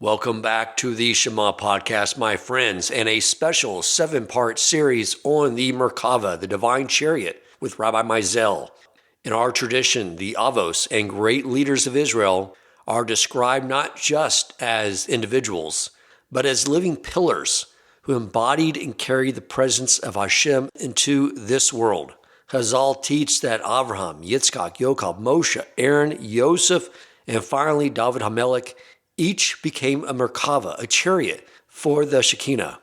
Welcome back to the Shema podcast, my friends, and a special 7-part series on the Merkavah, the divine chariot, with Rabbi Meisel. In our tradition, the avos and great leaders of Israel are described not just as individuals, but as living pillars who embodied and carried the presence of Hashem into this world. Chazal teach that Avraham, Yitzchak, Yaakov, Moshe, Aaron, Yosef, and finally David HaMelech each became a Merkavah, a chariot for the Shekinah.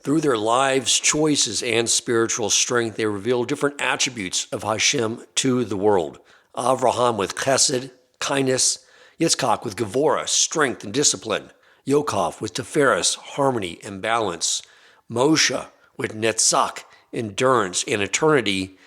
Through their lives, choices, and spiritual strength, they reveal different attributes of Hashem to the world. Avraham with chesed, kindness, Yitzchak with gevurah, strength and discipline, Yaakov with tiferes, harmony and balance, Moshe with netzach, endurance and eternity,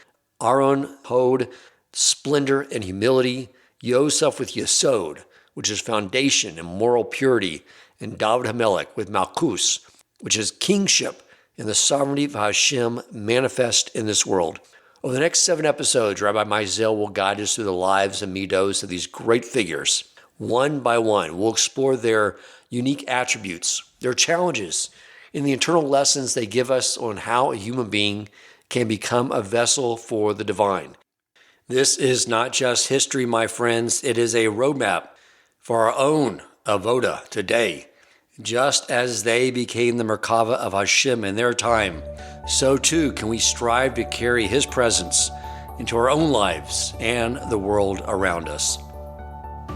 Aharon HaKohen, splendor and humility, Yosef with yesod, which is foundation and moral purity, and David HaMelech with malchus, which is kingship and the sovereignty of Hashem manifest in this world. Over the next 7 episodes, Rabbi Meisel will guide us through the lives and midos of these great figures. One by one, we'll explore their unique attributes, their challenges, and the internal lessons they give us on how a human being can become a vessel for the divine. This is not just history, my friends. It is a roadmap for our own avodah today. Just as they became the Merkavah of Hashem in their time, so too can we strive to carry His presence into our own lives and the world around us.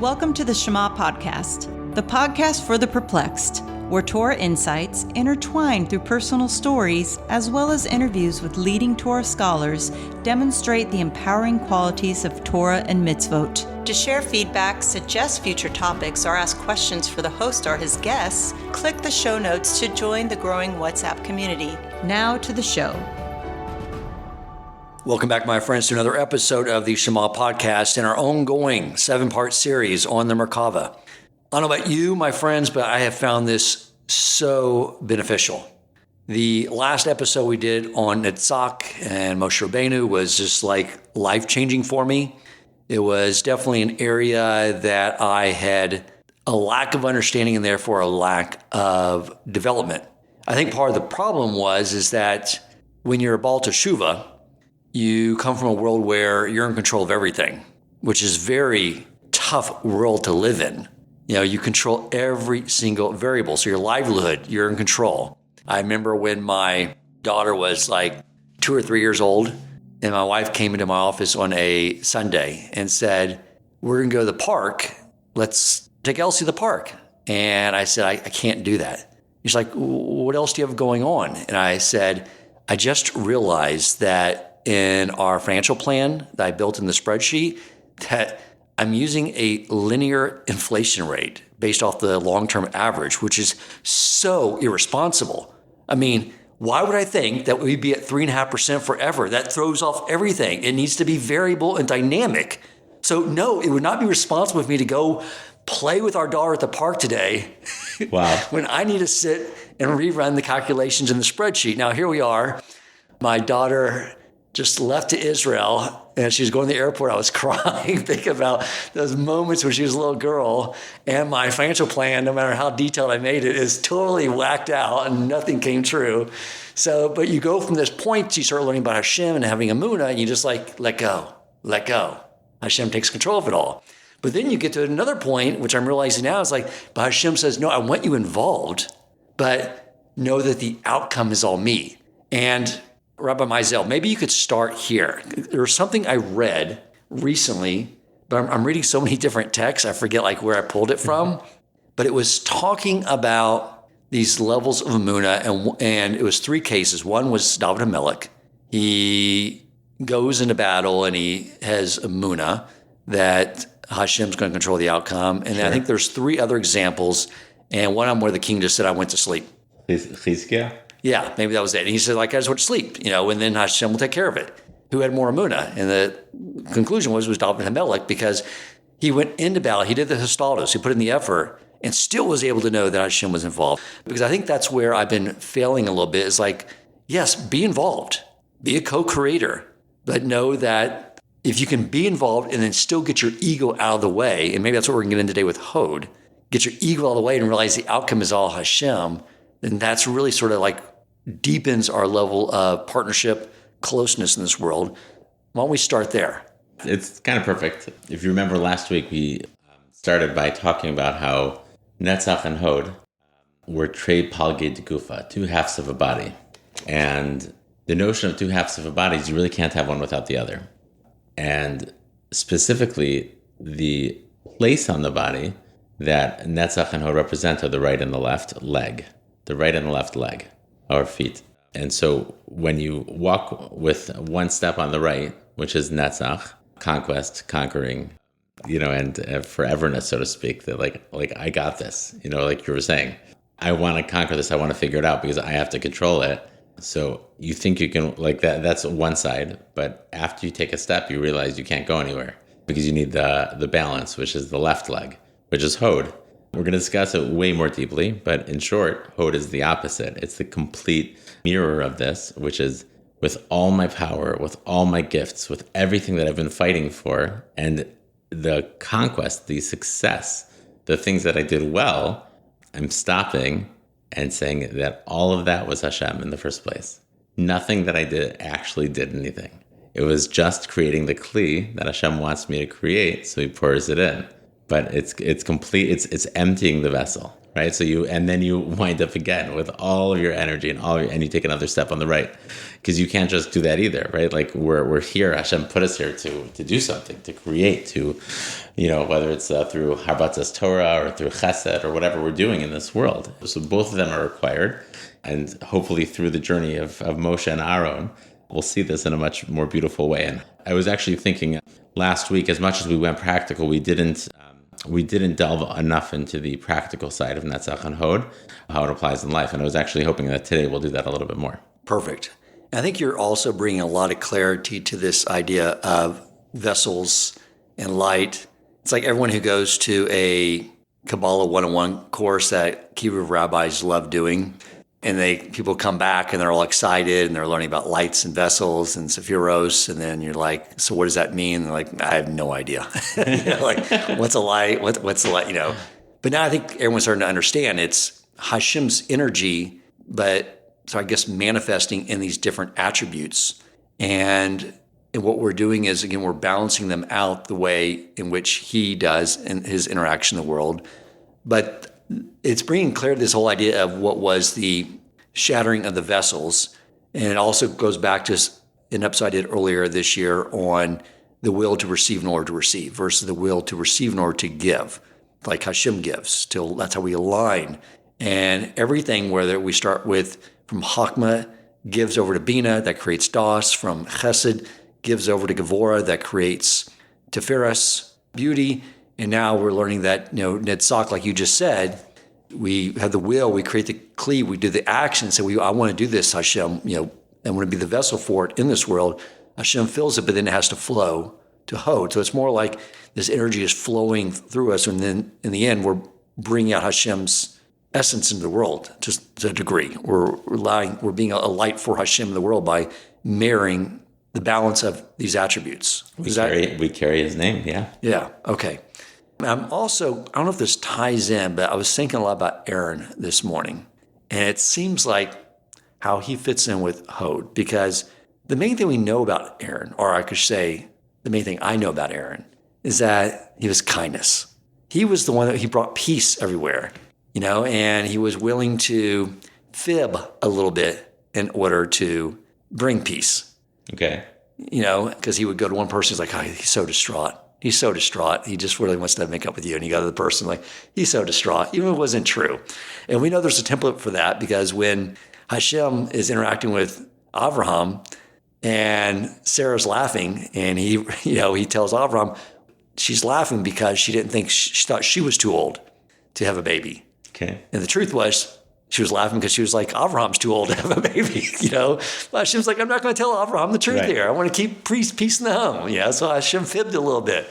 Welcome to the Shema podcast, the podcast for the perplexed, where Torah insights, intertwined through personal stories, as well as interviews with leading Torah scholars, demonstrate the empowering qualities of Torah and mitzvot. To share feedback, suggest future topics, or ask questions for the host or his guests, click the show notes to join the growing WhatsApp community. Now to the show. Welcome back, my friends, to another episode of the Shema podcast in our ongoing 7-part series on the Merkavah. I don't know about you, my friends, but I have found this so beneficial. The last episode we did on Netzach and Moshe Rabbeinu was just like life-changing for me. It was definitely an area that I had a lack of understanding and therefore a lack of development. I think part of the problem is that when you're a Baal Teshuvah, you come from a world where you're in control of everything, which is a very tough world to live in. You know, you control every single variable. So your livelihood, you're in control. I remember when my daughter was like 2 or 3 years old, and my wife came into my office on a Sunday and said, "We're going to go to the park. Let's take Elsie to the park." And I said, I can't do that. She's like, "What else do you have going on?" And I said, "I just realized that in our financial plan that I built in the spreadsheet, that I'm using a linear inflation rate based off the long-term average, which is so irresponsible. I mean, why would I think that we'd be at 3.5% forever? That throws off everything. It needs to be variable and dynamic. So no, it would not be responsible for me to go play with our daughter at the park today." Wow. When I need to sit and rerun the calculations in the spreadsheet. Now, here we are. My daughter just left to Israel, and she was going to the airport. I was crying, thinking about those moments when she was a little girl, and my financial plan, no matter how detailed I made it, is totally whacked out, and nothing came true. So, but you go from this point, you start learning about Hashem and having emunah, and you just like, let go. Hashem takes control of it all. But then you get to another point, which I'm realizing now, is like, but Hashem says, no, I want you involved, but know that the outcome is all me. And Rabbi Meisel, maybe you could start here. There was something I read recently, but I'm reading so many different texts, I forget like where I pulled it from. But it was talking about these levels of emunah, and it was 3 cases. One was David HaMelech. He goes into battle and he has emunah that Hashem's going to control the outcome. And I think there's 3 other examples, and one of them where the king just said, "I went to sleep." Chizkiah? Yeah, maybe that was it. And he said, like, I just went to sleep, and then Hashem will take care of it. Who had more emunah? And the conclusion was David HaMelech, because he went into battle. He did the histados. He put in the effort and still was able to know that Hashem was involved. Because I think that's where I've been failing a little bit, is like, yes, be involved. Be a co-creator. But know that if you can be involved and then still get your ego out of the way, and maybe that's what we're going to get in today with Hod, get your ego out of the way and realize the outcome is all Hashem, then that's really sort of like deepens our level of partnership, closeness in this world. Why don't we start there? It's kind of perfect. If you remember last week, we started by talking about how Netzach and Hod were trei palgei gufa, two halves of a body. And the notion of two halves of a body is you really can't have one without the other. And specifically, the place on the body that Netzach and Hod represent are the right and the left leg. The right and the left leg, our feet. And so when you walk with one step on the right, which is Netzach, conquest, conquering, and foreverness, so to speak, that like I got this, like you were saying, I want to conquer this. I want to figure it out because I have to control it. So you think you can, like that's one side. But after you take a step, you realize you can't go anywhere because you need the balance, which is the left leg, which is Hod. We're going to discuss it way more deeply. But in short, Hod is the opposite. It's the complete mirror of this, which is with all my power, with all my gifts, with everything that I've been fighting for, and the conquest, the success, the things that I did well, I'm stopping and saying that all of that was Hashem in the first place. Nothing that I did actually did anything. It was just creating the kli that Hashem wants me to create, so he pours it in. But it's complete, it's emptying the vessel, right? So then you wind up again with all of your energy and you take another step on the right. Because you can't just do that either, right? Like we're here, Hashem put us here to do something, to create, to, whether it's through Harbatas Torah or through Chesed or whatever we're doing in this world. So both of them are required. And hopefully through the journey of Moshe and Aaron, we'll see this in a much more beautiful way. And I was actually thinking last week, as much as we went practical, we didn't delve enough into the practical side of Netzach and Hod, how it applies in life. And I was actually hoping that today we'll do that a little bit more. Perfect. I think you're also bringing a lot of clarity to this idea of vessels and light. It's like everyone who goes to a Kabbalah 101 course that Hebrew rabbis love doing, and people come back and they're all excited and they're learning about lights and vessels and sephiros, and then you're like, so what does that mean? And they're like, I have no idea. What's a light? What's a light? But now I think everyone's starting to understand it's Hashem's energy, but so I guess manifesting in these different attributes. And what we're doing is, again, we're balancing them out the way in which he does in his interaction in the world. But it's bringing clarity to this whole idea of what was the shattering of the vessels. And it also goes back to an episode I did earlier this year on the will to receive in order to receive versus the will to receive in order to give, like Hashem gives. That's how we align. And everything, whether we start with from Chachma, gives over to Bina, that creates Das. From Chesed, gives over to Gevurah, that creates Tiferes, beauty. And now we're learning that, Netzach, like you just said, we have the will, we create the kli, we do the action, say, I want to do this, Hashem, I want to be the vessel for it in this world. Hashem fills it, but then it has to flow to Hod. So it's more like this energy is flowing through us, and then in the end, we're bringing out Hashem's essence into the world to a degree. We're being a light for Hashem in the world by marrying the balance of these attributes. We carry his name, yeah. Yeah, okay. I'm also, I don't know if this ties in, but I was thinking a lot about Aaron this morning. And it seems like how he fits in with Hod, because the main thing we know about Aaron, or I could say the main thing I know about Aaron, is that he was kindness. He was the one that he brought peace everywhere, and he was willing to fib a little bit in order to bring peace. Okay. Because he would go to one person, he's like, he's so distraught. He's so distraught. He just really wants to make up with you. And you go to the person like, he's so distraught, even if it wasn't true. And we know there's a template for that, because when Hashem is interacting with Avraham and Sarah's laughing, and he tells Avraham, she's laughing because she thought she was too old to have a baby. Okay. And the truth was, she was laughing because she was like, Avraham's too old to have a baby, But Hashem's like, I'm not going to tell Avraham the truth here. I want to keep peace in the home, So Hashem fibbed a little bit,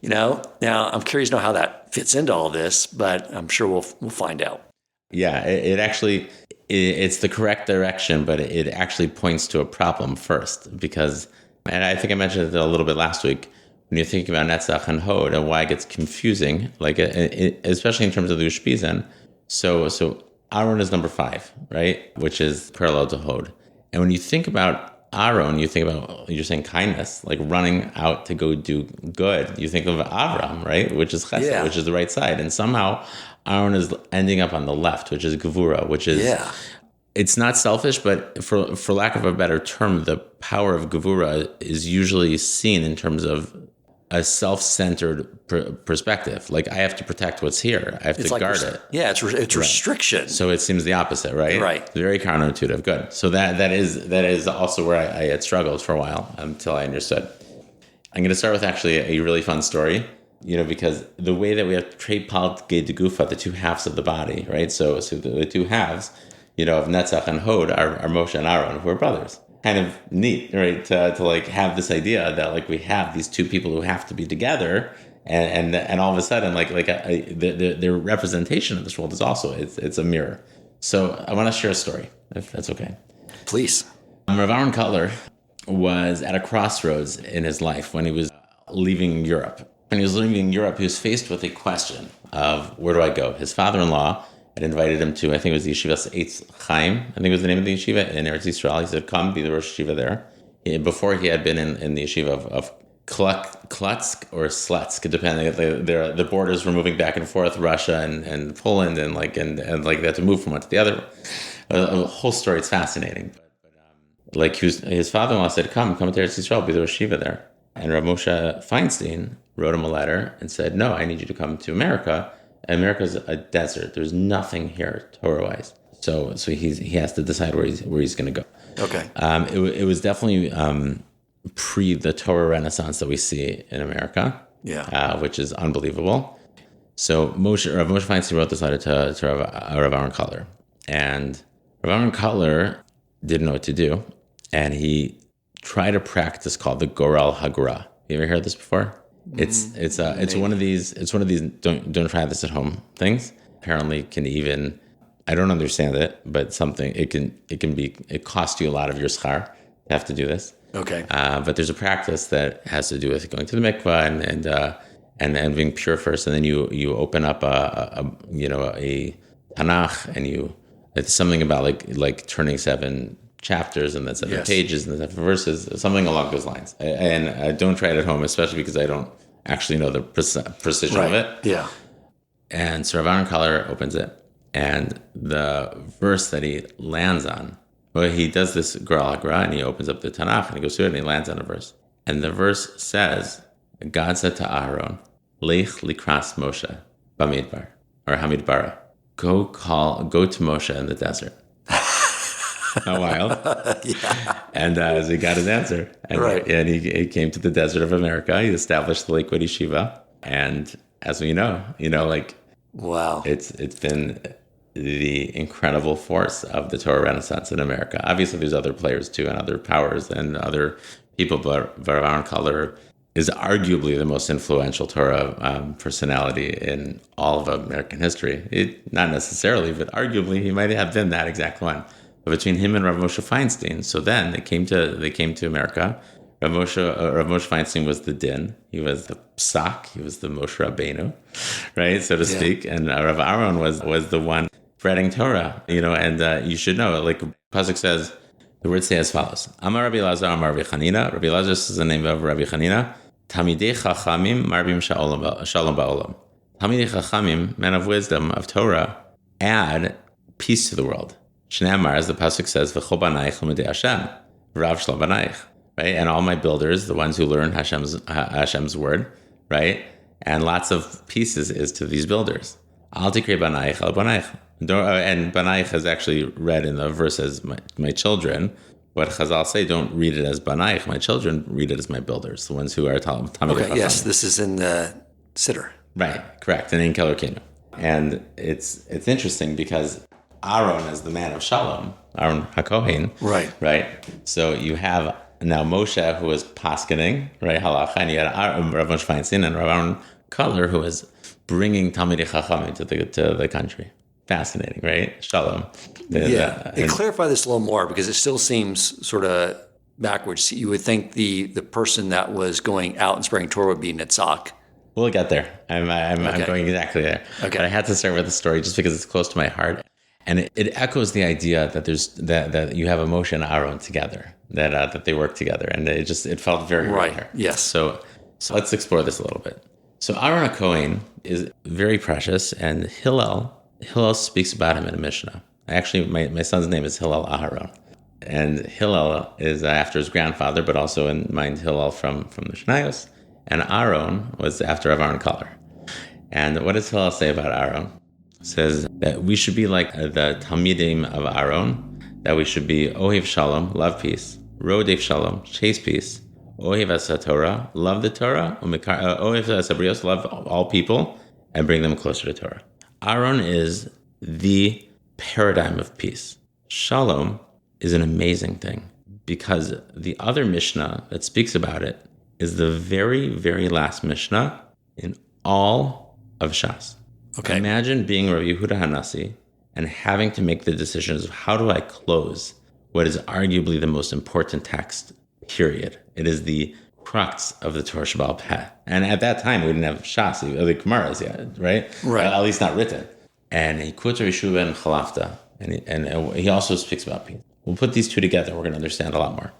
Now, I'm curious to know how that fits into all this, but I'm sure we'll find out. Yeah, it's the correct direction, but it actually points to a problem first, because, and I think I mentioned it a little bit last week, when you think about Netzach and Hod and why it gets confusing, like especially in terms of the Ushpizan. So Aharon is number 5, right? Which is parallel to Hod. And when you think about Aharon, you think about, you're saying kindness, like running out to go do good. You think of Avram, right? Which is Chesed, which is the right side. And somehow Aharon is ending up on the left, which is Gevura, which is, it's not selfish, but for lack of a better term, the power of Gevura is usually seen in terms of a self-centered perspective. Like, I have to protect what's here. I have to guard it. Yeah, it's restriction. So it seems the opposite, right? Right. Very counterintuitive. Good. So that is also where I had struggled for a while until I understood. I'm going to start with actually a really fun story, because the way that we have trade palgei de gufa, the 2 halves of the body, right? So the 2 halves, of Netzach and Hod are Moshe and Aharon, who are brothers. Kind of neat, right? To like have this idea that like we have these 2 people who have to be together, and all of a sudden their representation of this world is also it's a mirror. So I want to share a story, if that's okay. Please. Rav Aharon Kotler was at a crossroads in his life when he was leaving Europe. When he was leaving Europe, he was faced with a question of where do I go? His father-in-law had invited him to, I think it was the Yeshiva Eitz Chaim, I think it was the name of the yeshiva in Eretz Yisrael. He said, come, be the Rosh Yeshiva there. Before he had been in the yeshiva of Klutsk or Sletsk, depending. The borders were moving back and forth, Russia and Poland, and they had to move from one to the other. A whole story, it's fascinating. But his father-in-law said, come to Eretz Yisrael, be the Rosh Yeshiva there. And Rav Moshe Feinstein wrote him a letter and said, no, I need you to come to America. America's a desert. There's nothing here Torah-wise. So he has to decide where he's going to go. Okay. It was definitely pre the Torah Renaissance that we see in America. Yeah. Which is unbelievable. So Rav Moshe Feinstein wrote this letter to Rav Aharon Kotler, and Rav Aharon Kotler didn't know what to do, and he tried a practice called the Goral Hagra. You ever heard this before? It's one of these don't try this at home things. Apparently can even, I don't understand it, but it costs you a lot of your schar to have to do this. Okay. But there's a practice that has to do with going to the mikvah and being pure first, and then you open up a Tanakh, and it's something about like turning 7 chapters and then 7 pages and then 7 verses, something along those lines. And I don't try it at home, especially because I don't actually know the precision of it. Yeah. And so Rav Aharon Kotler opens it, and the verse that he lands on, well, he does this Goral Hagra, and he opens up the Tanakh, and he goes through it, and he lands on a verse. And the verse says, God said to Aharon, Lech likras Moshe bamidbar, or Hamidbara, go to Moshe in the desert. How wild. Yeah. And so he got his answer. And he came to the desert of America. He established the Lakewood Yeshiva. And as we know, wow, it's been the incredible force of the Torah Renaissance in America. Obviously, there's other players too, and other powers and other people, but Rav Aharon Kotler is arguably the most influential Torah personality in all of American history. Not necessarily, but arguably he might have been that exact one. But between him and Rav Moshe Feinstein, so then they came to America. Rav Moshe Feinstein was the din. He was the psak. He was the Moshe Rabbeinu, right, so to speak. And Rav Aharon was the one spreading Torah, and you should know, like Pasuk says, the words say as follows: Amar Rabbi Elazar, Amar Rabbi Chanina. Rabbi Elazar is the name of Rabbi Chanina. Tamidei Chachamim marbim shalom ba'olam. Tamidei Chachamim, men of wisdom of Torah, add peace to the world. Shneamar, as the pasuk says, v'chol banaich l'midei Hashem, v'rav shel banaich, right? And all my builders, the ones who learn Hashem's word, right? And lots of pieces is to these builders. Al tikrei banaich el banaich. And banaich is actually read in the verse as my children. What Chazal say, don't read it as banaich, my children, read it as my builders, the ones who are Talmid Chacham. Okay, yes, this is in the Siddur. Right, correct, and in Keller Kenu. And it's interesting because Aharon is the man of Shalom, Aharon HaKohen. Right. So you have now Moshe, who was paskening, right, halacha, and you had Rav Moshe Feinstein and Rav Aharon Kotler, who was bringing Talmidei Chachamim to the country. Fascinating, right? Shalom. Clarify this a little more, because it still seems sort of backwards. You would think the person that was going out and spreading Torah would be Netzach. We'll get there. I'm going exactly there. Okay. But I had to start with the story just because it's close to my heart. And it echoes the idea that that you have Moshe and Aaron together, that they work together. And it felt very right here. Yes. So let's explore this a little bit. So Aharon HaKohen is very precious, and Hillel speaks about him in a Mishnah. Actually, my son's name is Hillel Aharon. And Hillel is after his grandfather, but also in mind Hillel from the Shnayos. And Aaron was after Aharon Color. And what does Hillel say about Aaron? It says that we should be like the Talmidim of Aaron, that we should be Ohev Shalom, love peace, Rodev Shalom, chase peace, Ohev Asa Torah, love the Torah, Ohev Asa Brios, love all people, and bring them closer to Torah. Aaron is the paradigm of peace. Shalom is an amazing thing because the other Mishnah that speaks about it is the very, very last Mishnah in all of Shas. Okay. Imagine being Rabbi Yehuda Hanassi and having to make the decisions of how do I close what is arguably the most important text, period. It is the crux of the Torah Shebaal Peh. And at that time, we didn't have Shas, the Gemaras yet, right? Right. At least not written. And he quotes Rishuva and Chalafta, and he also speaks about peace. We'll put these two together, we're going to understand a lot more.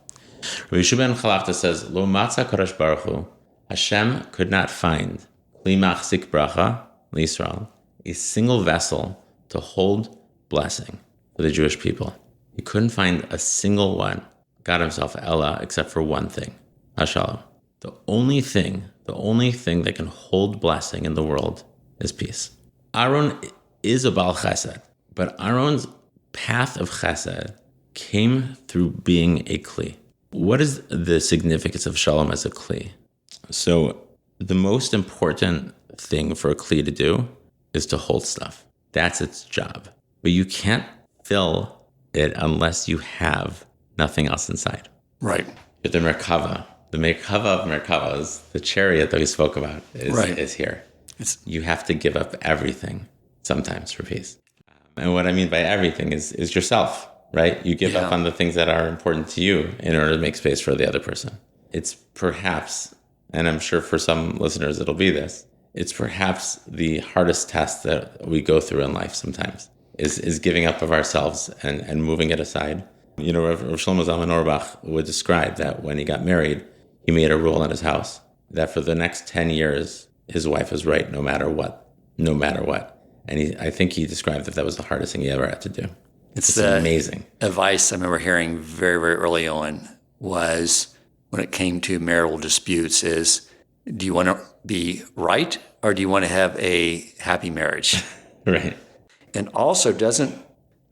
Rabbi Shimon Chalafta says, Lo matza Kadosh Baruch Hu, Hashem could not find Kli machzik bracha l'Yisrael, a single vessel to hold blessing for the Jewish people. He couldn't find a single one, God himself, Ella, except for one thing, Hashalom. The only thing that can hold blessing in the world is peace. Aaron is a Baal Chesed, but Aaron's path of Chesed came through being a Kli. What is the significance of Shalom as a Kli? So the most important thing for a Kli to do is to hold stuff. That's its job. But you can't fill it unless you have nothing else inside. Right. But the Merkavah of Merkavahs, the chariot that we spoke about, is here. You have to give up everything sometimes for peace. And what I mean by everything is yourself. Right? You give up on the things that are important to you in order to make space for the other person. It's perhaps, and I'm sure for some listeners it'll be this, it's perhaps the hardest test that we go through in life sometimes, is giving up of ourselves and moving it aside. You know, Rav Shlomo Zalman Auerbach would describe that when he got married, he made a rule in his house that for the next 10 years, his wife was right no matter what. And I think he described that was the hardest thing he ever had to do. It's amazing. Advice I remember hearing very, very early on was when it came to marital disputes is, do you want to be right or do you want to have a happy marriage? Right. And also, doesn't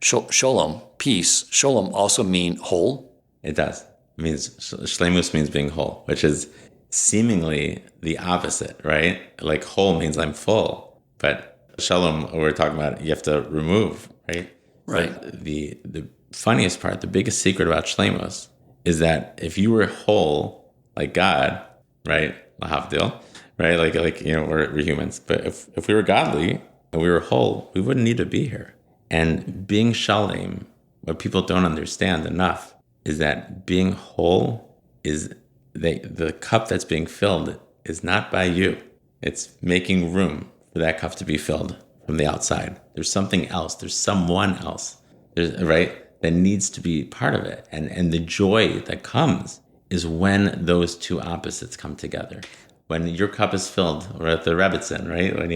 shalom, peace, shalom also mean whole? It does. It means, shlemus means being whole, which is seemingly the opposite, right? Like whole means I'm full, but shalom, we're talking about, you have to remove, right? Right. But the funniest part, the biggest secret about Shlemos is that if you were whole like God, right, lahavdil, right, like you know, we're humans, but if we were godly and we were whole, we wouldn't need to be here. And being shalem, what people don't understand enough is that being whole is the cup that's being filled is not by you. It's making room for that cup to be filled from the outside. There's something else. There's someone else, right, that needs to be part of it. And the joy that comes is when those two opposites come together. When your cup is filled, or at the Rebbitzin, right, when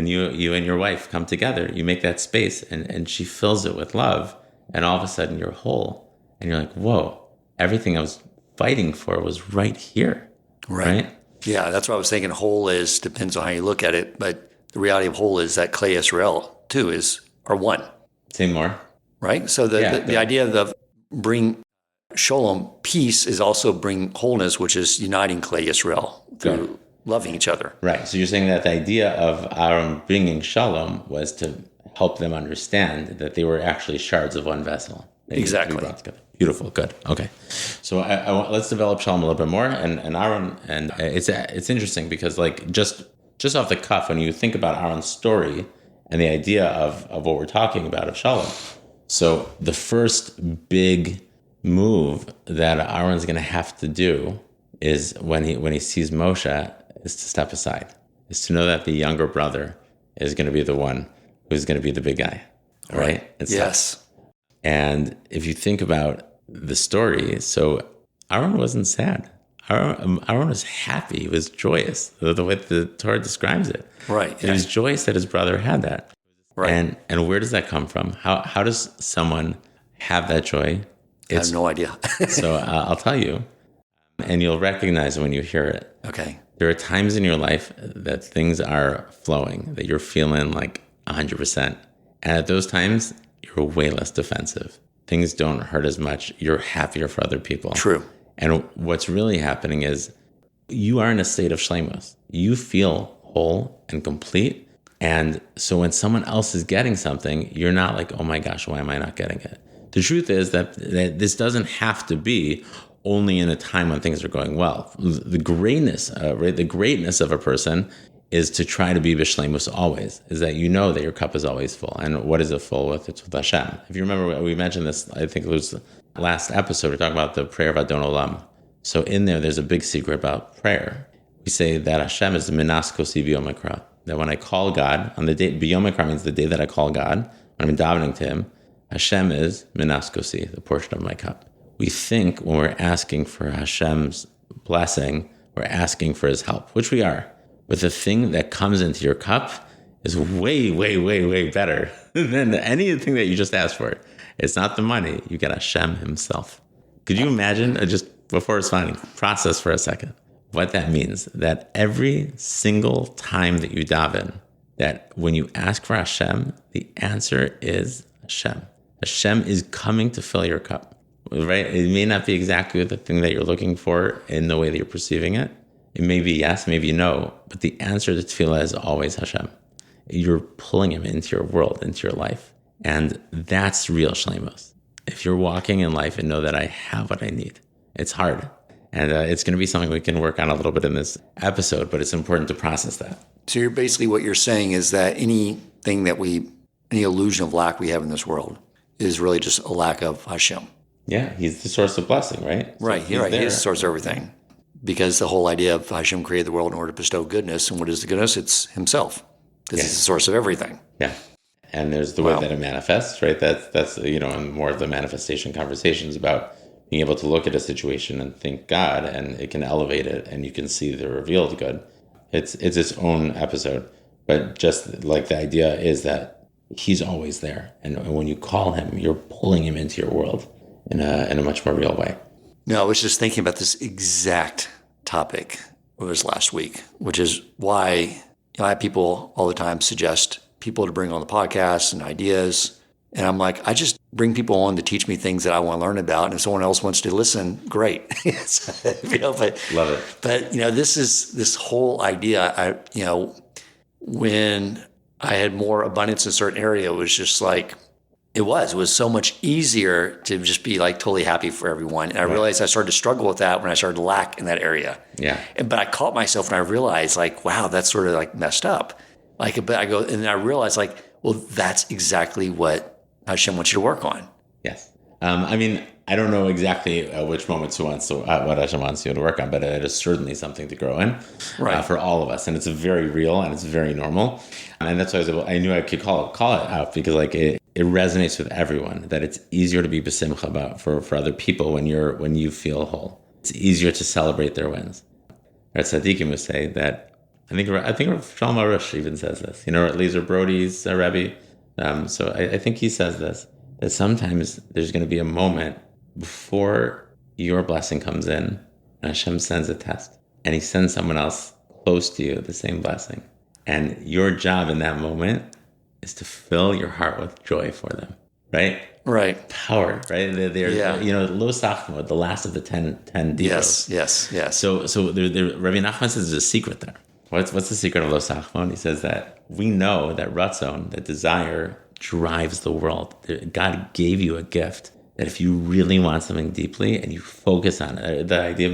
you and your wife come together, you make that space, and she fills it with love, and all of a sudden you're whole, and you're like, whoa, everything I was fighting for was right here, right? Yeah, that's what I was thinking. Whole depends on how you look at it, but the reality of whole is that Klei Yisrael too are one. Say more. Right? So the idea of bring shalom, peace, is also bring wholeness, which is uniting Klei Yisrael through loving each other. Right. So you're saying that the idea of Aaron bringing shalom was to help them understand that they were actually shards of one vessel. Exactly. Beautiful. Good. Okay. So let's develop shalom a little bit more. And Aaron, and it's interesting because like just off the cuff, when you think about Aaron's story and the idea of what we're talking about of shalom. So the first big move that Aaron's going to have to do is when he sees Moshe, is to step aside, is to know that the younger brother is going to be the one who's going to be the big guy, right? Yes. And if you think about the story, so Aaron wasn't sad. Aaron was happy. He was joyous, the way the Torah describes it. Right. He was joyous that his brother had that. Right. And where does that come from? How does someone have that joy? I have no idea. So I'll tell you, and you'll recognize when you hear it. Okay. There are times in your life that things are flowing, that you're feeling like 100%. And at those times, you're way less defensive. Things don't hurt as much. You're happier for other people. True. And what's really happening is you are in a state of shleimus. You feel whole and complete. And so when someone else is getting something, you're not like, oh my gosh, why am I not getting it? The truth is that this doesn't have to be only in a time when things are going well. The greatness of a person is to try to be b'shleimus always, is that you know that your cup is always full. And what is it full with? It's with Hashem. If you remember, we mentioned this, I think it was the last episode, we talked about the prayer of Adon Olam. So in there's a big secret about prayer. We say that Hashem is the minas kosi b'yom ekra, that when I call God, on the day, b'yom ekra means the day that I call God, when I'm davening to Him, Hashem is minas kosi, the portion of my cup. We think when we're asking for Hashem's blessing, we're asking for His help, which we are. But the thing that comes into your cup is way, way, way, way better than anything that you just asked for. It's not the money. You get Hashem Himself. Could you imagine, just before responding, process for a second, what that means? That every single time that you daven, that when you ask for Hashem, the answer is Hashem. Hashem is coming to fill your cup, right? It may not be exactly the thing that you're looking for in the way that you're perceiving it. It may be yes, maybe no, but the answer to tefillah is always Hashem. You're pulling Him into your world, into your life. And that's real shleimus. If you're walking in life and know that I have what I need, it's hard. And it's going to be something we can work on a little bit in this episode, but it's important to process that. So you're basically what you're saying is that any illusion of lack we have in this world is really just a lack of Hashem. Yeah, He's the source of blessing, right? Right, He's the source of everything. Because the whole idea of Hashem created the world in order to bestow goodness, and what is the goodness? It's Himself. This is the source of everything. Yeah. And there's the way that it manifests, right? That's and more of the manifestation conversations about being able to look at a situation and think God, and it can elevate it, and you can see the revealed good. It's its own episode. But just like the idea is that He's always there. And when you call Him, you're pulling Him into your world in a much more real way. No, I was just thinking about this exact topic. It was last week, which is why I have people all the time suggest people to bring on the podcast and ideas. And I'm like, I just bring people on to teach me things that I want to learn about. And if someone else wants to listen, great. Love it. But, this whole idea, when I had more abundance in a certain area, it was just like, it was so much easier to just be like totally happy for everyone. And I realized I started to struggle with that when I started to lack in that area. Yeah. But I caught myself and I realized like, wow, that's sort of like messed up. But I go, and I realized like, well, that's exactly what Hashem wants you to work on. Yes. I don't know exactly which moments what Hashem wants you to work on, but it is certainly something to grow in for all of us. And it's very real and it's very normal. And that's why I knew I could call it out, because like it resonates with everyone, that it's easier to be besimcha about for other people when you feel whole. It's easier to celebrate their wins. Our tzaddikim would say that, I think Shalom Arush even says this, Eliezer Brody's Rebbe. So I think he says this, that sometimes there's going to be a moment before your blessing comes in, and Hashem sends a test, and He sends someone else close to you the same blessing. And your job in that moment is to fill your heart with joy for them, right? Right. Power, right? They're Lo Sachmo, the last of the 10 devots. Yes. So Rabbi Nachman says there's a secret there. What's the secret of Lo Sachmo? He says that we know that Ratzon, that desire, drives the world. God gave you a gift that if you really want something deeply and you focus on it, the idea of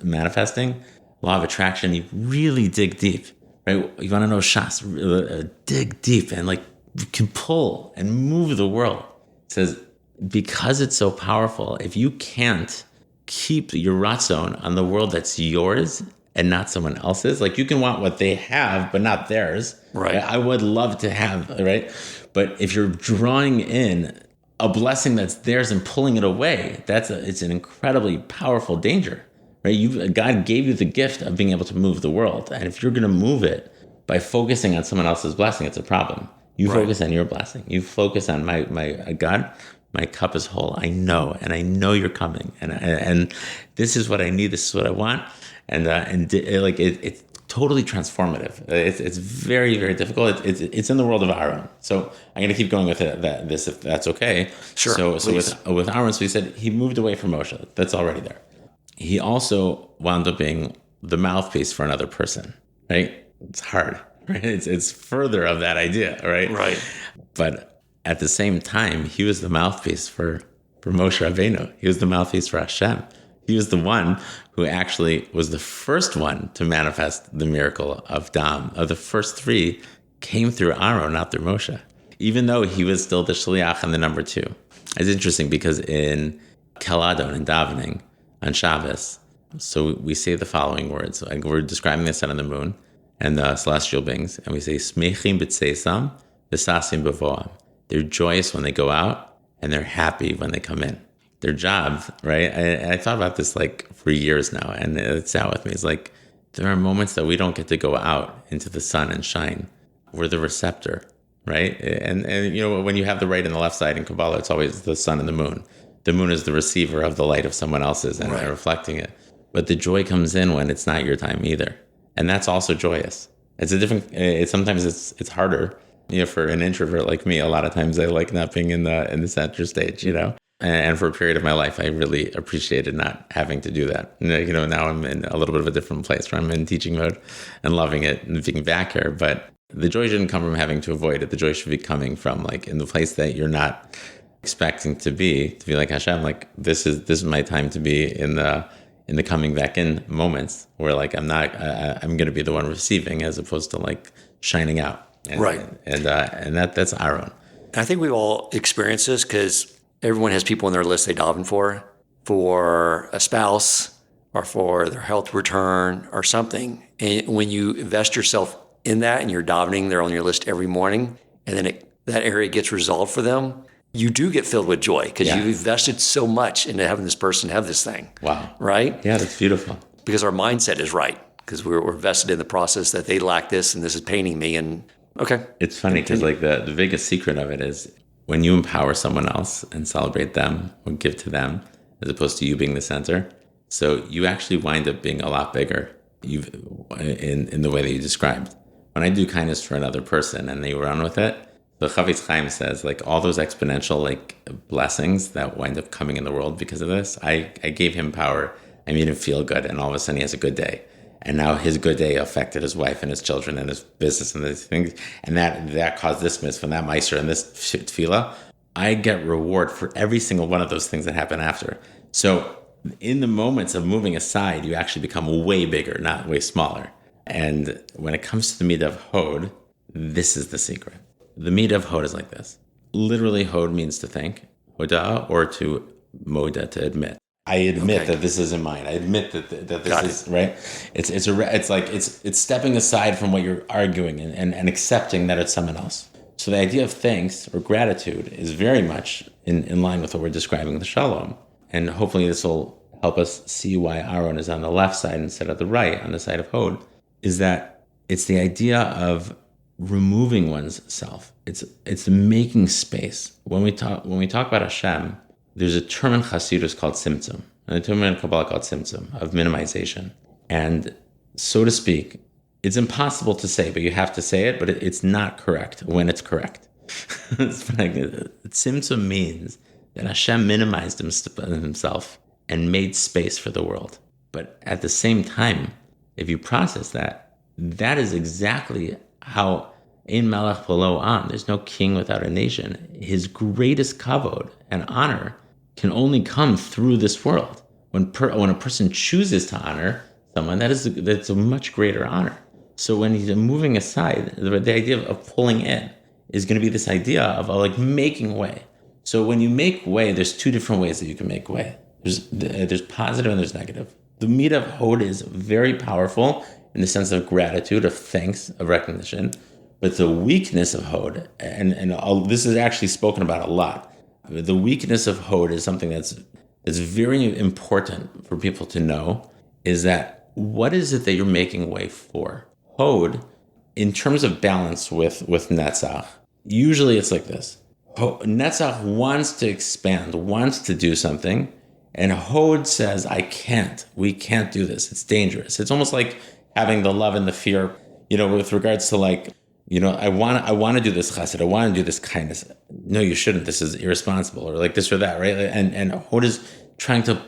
manifesting, law of attraction, you really dig deep, right? You want to know Shas, dig deep and like you can pull and move the world. It says because it's so powerful, if you can't keep your ratzon on the world that's yours and not someone else's, like you can want what they have, but not theirs. Right. I would love to have, right? But if you're drawing in a blessing that's theirs and pulling it away, it's an incredibly powerful danger, right? God gave you the gift of being able to move the world. And if you're going to move it by focusing on someone else's blessing, it's a problem. You focus on your blessing. You focus on my God, my cup is whole. I know you're coming. And this is what I need. This is what I want. It's totally transformative. It's very, very difficult. It's in the world of Aharon. So I'm going to keep going with this if that's okay. Sure. So with Aharon, so he said he moved away from Moshe. That's already there. He also wound up being the mouthpiece for another person, right? It's hard, right? It's further of that idea, right? Right. But at the same time, he was the mouthpiece for Moshe Rabbeinu. He was the mouthpiece for Hashem. He was the one who actually was the first one to manifest the miracle of Dam. Of the first three came through Aharon, not through Moshe, even though he was still the shliach and the number two. It's interesting because in Kel Adon, in davening, on Shabbos, so we say the following words. Like we're describing the sun and the moon and the celestial beings, and we say, Smechim b'tseisam, v'sasim b'voam. They're joyous when they go out, and they're happy when they come in. Their job, right? I thought about this like for years now, and it's out with me. It's like there are moments that we don't get to go out into the sun and shine. We're the receptor, right? And when you have the right and the left side in Kabbalah, it's always the sun and the moon. The moon is the receiver of the light of someone else's and reflecting it. But the joy comes in when it's not your time either, and that's also joyous. It's a different. Sometimes it's harder. For an introvert like me, a lot of times I like not being in the center stage. And for a period of my life, I really appreciated not having to do that. Now I'm in a little bit of a different place where I'm in teaching mode and loving it and being back here. But the joy shouldn't come from having to avoid it. The joy should be coming from like in the place that you're not expecting to be like Hashem. Like this is my time to be in the coming back in moments where like I'm going to be the one receiving as opposed to like shining out. And that's Aharon. I think we've all experienced this because everyone has people on their list they daven for a spouse or for their health return or something. And when you invest yourself in that and you're davening, they're on your list every morning, and then that area gets resolved for them, you do get filled with joy because you've invested so much into having this person have this thing. Wow. Right? Yeah, that's beautiful. Because our mindset is right because we're vested in the process that they lack this and this is paining me. And okay. It's funny because like the biggest secret of it is when you empower someone else and celebrate them or give to them as opposed to you being the center. So you actually wind up being a lot bigger in the way that you described. When I do kindness for another person and they run with it, the Chavetz Chaim says like all those exponential like blessings that wind up coming in the world because of this, I gave him power. I made him feel good, and all of a sudden he has a good day. And now his good day affected his wife and his children and his business and these things. And that caused this mitzvah and that meiser and this tefillah. I get reward for every single one of those things that happen after. So in the moments of moving aside, you actually become way bigger, not way smaller. And when it comes to the midah of Hod, this is the secret. The midah of Hod is like this. Literally, Hod means to thank, hodah, or to moda, to admit. I admit that this isn't mine. I admit that this is right. It's stepping aside from what you're arguing and accepting that it's someone else. So the idea of thanks or gratitude is very much in line with what we're describing the shalom. And hopefully this will help us see why Aharon is on the left side instead of the right, on the side of Hod, is that it's the idea of removing one's self. It's making space. When we talk about Hashem, there's a term in Chassidus called tzimtzum, and a term in Kabbalah called tzimtzum, of minimization. And so to speak, it's impossible to say, but you have to say it, but it's not correct when it's correct. It's like, tzimtzum means that Hashem minimized himself and made space for the world. But at the same time, if you process that, that is exactly how Ein Melech B'lo Am, there's no king without a nation. His greatest kavod and honor can only come through this world. When a person chooses to honor someone, that's a much greater honor. So when he's moving aside, the idea of pulling in is going to be this idea of like making way. So when you make way, there's two different ways that you can make way. There's positive and there's negative. The midah of Hod is very powerful in the sense of gratitude, of thanks, of recognition. But the weakness of Hod, and this is actually spoken about a lot. The weakness of Hod is something that's very important for people to know, is that what is it that you're making way for? Hod, in terms of balance with Netzach, usually it's like this. Netzach wants to expand, wants to do something, and Hod says, we can't do this. It's dangerous. It's almost like having the love and the fear, with regards to I want to do this chesed, I want to do this kindness. No, you shouldn't. This is irresponsible, or like this or that, right? And Hod is trying to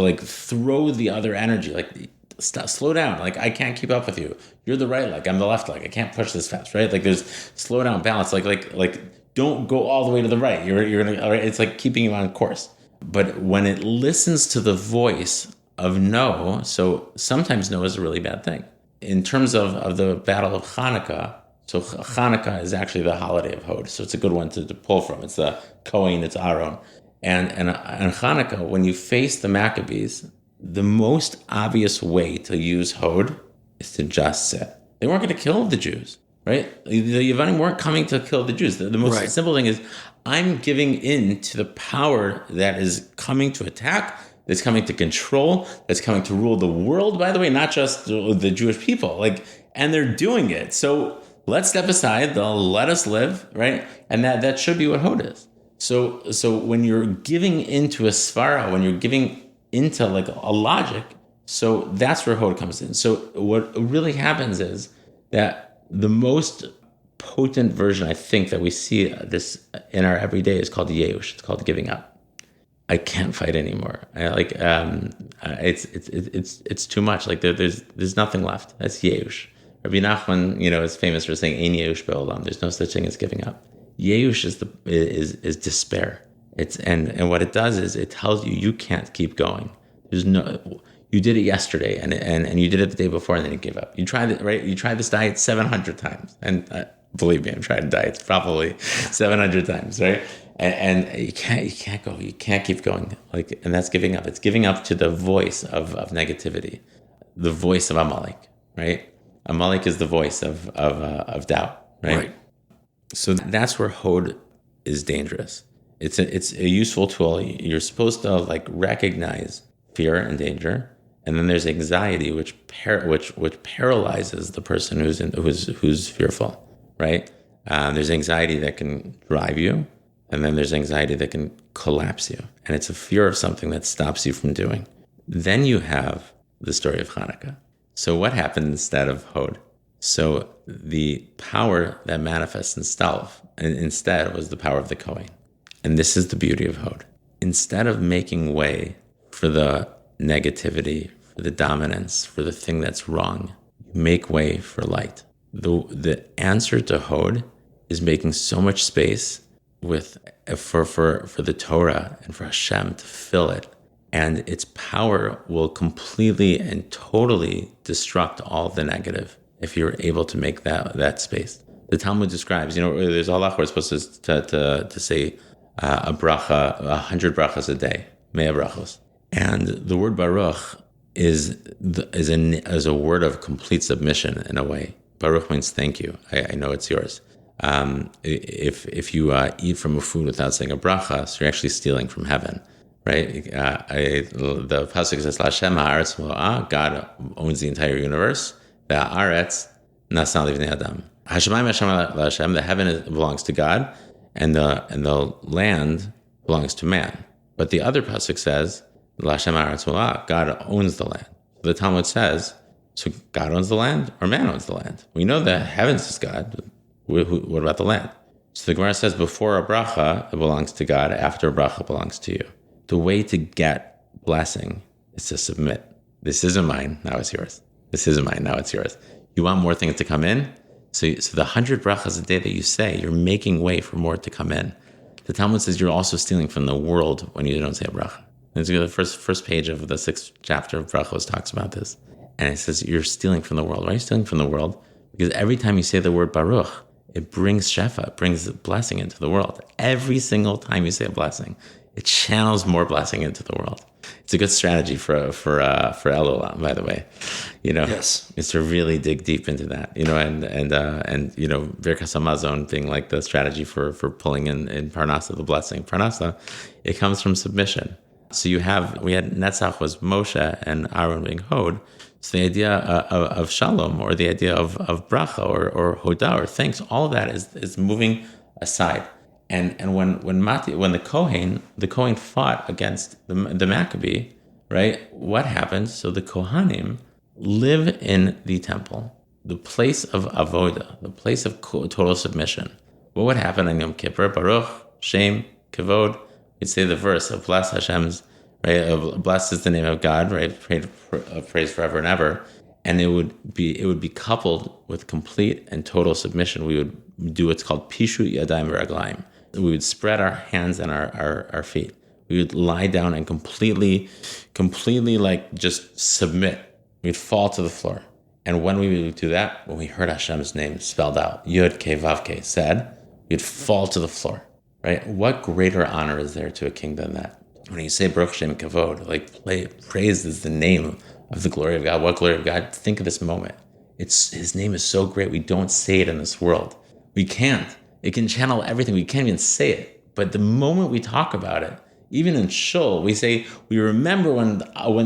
like throw the other energy, like slow down. Like, I can't keep up with you. You're the right leg, I'm the left leg. I can't push this fast, right? Like, there's slow down, balance. Like don't go all the way to the right. You're gonna. All right, it's like keeping you on course. But when it listens to the voice of no, so sometimes no is a really bad thing. In terms of the battle of Hanukkah, so Hanukkah is actually the holiday of Hod, so it's a good one to pull from. It's the Kohen, it's Aharon. And Hanukkah, when you face the Maccabees, the most obvious way to use Hod is to just sit. They weren't going to kill the Jews, right? The Yevanim weren't coming to kill the Jews. The most simple thing is, I'm giving in to the power that is coming to attack, that's coming to control, that's coming to rule the world, by the way, not just the Jewish people. And they're doing it. So let's step aside, they'll let us live, right? And that should be what Hod is. So when you're giving into a svara, when you're giving into like a logic, so that's where Hod comes in. So what really happens is that the most potent version, I think, that we see this in our everyday is called Yeush. It's called giving up. I can't fight anymore. It's too much. Like there's nothing left. That's Yeush. Rabbi Nachman, is famous for saying Ein Yeush be'olam. There's no such thing as giving up. Yeush is despair. And what it does is it tells you can't keep going. You did it yesterday and you did it the day before and then you give up. You tried it, right? You tried this diet 700 times. And believe me, I've tried diets probably 700 times, right? And you can't go. You can't keep going. And that's giving up. It's giving up to the voice of negativity, the voice of Amalek, right? Amalek is the voice of doubt, right? So that's where Hod is dangerous. It's a useful tool. You're supposed to recognize fear and danger, and then there's anxiety, which paralyzes the person who's fearful, right? There's anxiety that can drive you, and then there's anxiety that can collapse you, and it's a fear of something that stops you from doing. Then you have the story of Hanukkah. So what happened instead of Hod? So the power that manifests instead was the power of the Kohen. And this is the beauty of Hod. Instead of making way for the negativity, for the dominance, for the thing that's wrong, you make way for light. The answer to Hod is making so much space for the Torah and for Hashem to fill it. And its power will completely and totally destruct all the negative if you're able to make that space. The Talmud describes, there's a halach we're supposed to say a bracha, 100 brachas a day, 100 brachos. And the word baruch is a word of complete submission in a way. Baruch means thank you. I know it's yours. If you eat from a food without saying a bracha, so you're actually stealing from heaven. Right? The pasuk says, Hashem ha'aretz mo'ah, God owns the entire universe. The ha'aretz nasa livnei adam. Hashemayim Hashem Hashem, the heaven belongs to God, and the land belongs to man. But the other pasuk says, Hashem ha'aretz mo'ah, God owns the land. The Talmud says, so God owns the land or man owns the land? We know the heavens is God. What about the land? So the Gemara says, before a bracha, it belongs to God. After a bracha, it belongs to you. The way to get blessing is to submit. This isn't mine, now it's yours. This isn't mine, now it's yours. You want more things to come in? So the 100 brachas a day that you say, you're making way for more to come in. The Talmud says you're also stealing from the world when you don't say a bracha. And the first page of the 6th chapter of Brachos talks about this. And it says you're stealing from the world. Why are you stealing from the world? Because every time you say the word Baruch, it brings shefa, it brings blessing into the world. Every single time you say a blessing, it channels more blessing into the world. It's a good strategy for Elul, by the way. Yes, is to really dig deep into that. And Birkas Hamazon being like the strategy for pulling in Parnasa, the blessing. Parnasa, it comes from submission. So we had Netzach was Moshe and Aharon being Hod. So the idea of shalom, or the idea of bracha, or hodah, or thanks, all of that is moving aside. And when the Kohen fought against the Maccabee, right? What happened? So the Kohanim live in the temple, the place of avodah, the place of total submission. What would happen on Yom Kippur? Baruch, Shem, Kavod. We'd say the verse of bless Hashem's, right? Blessed is the name of God, right? Praise forever and ever. And it would be coupled with complete and total submission. We would do what's called pishu yadayim v'raglayim. We would spread our hands and our feet. We would lie down and completely like just submit. We'd fall to the floor. And when we would do that, when we heard Hashem's name spelled out, Yud Ke Vav Ke said, we'd fall to the floor, right? What greater honor is there to a king than that? When you say Baruch Shem Kavod, like praise is the name of the glory of God. What glory of God? Think of this moment. His name is so great, we don't say it in this world. We can't. It can channel everything. We can't even say it. But the moment we talk about it, even in shul, we remember when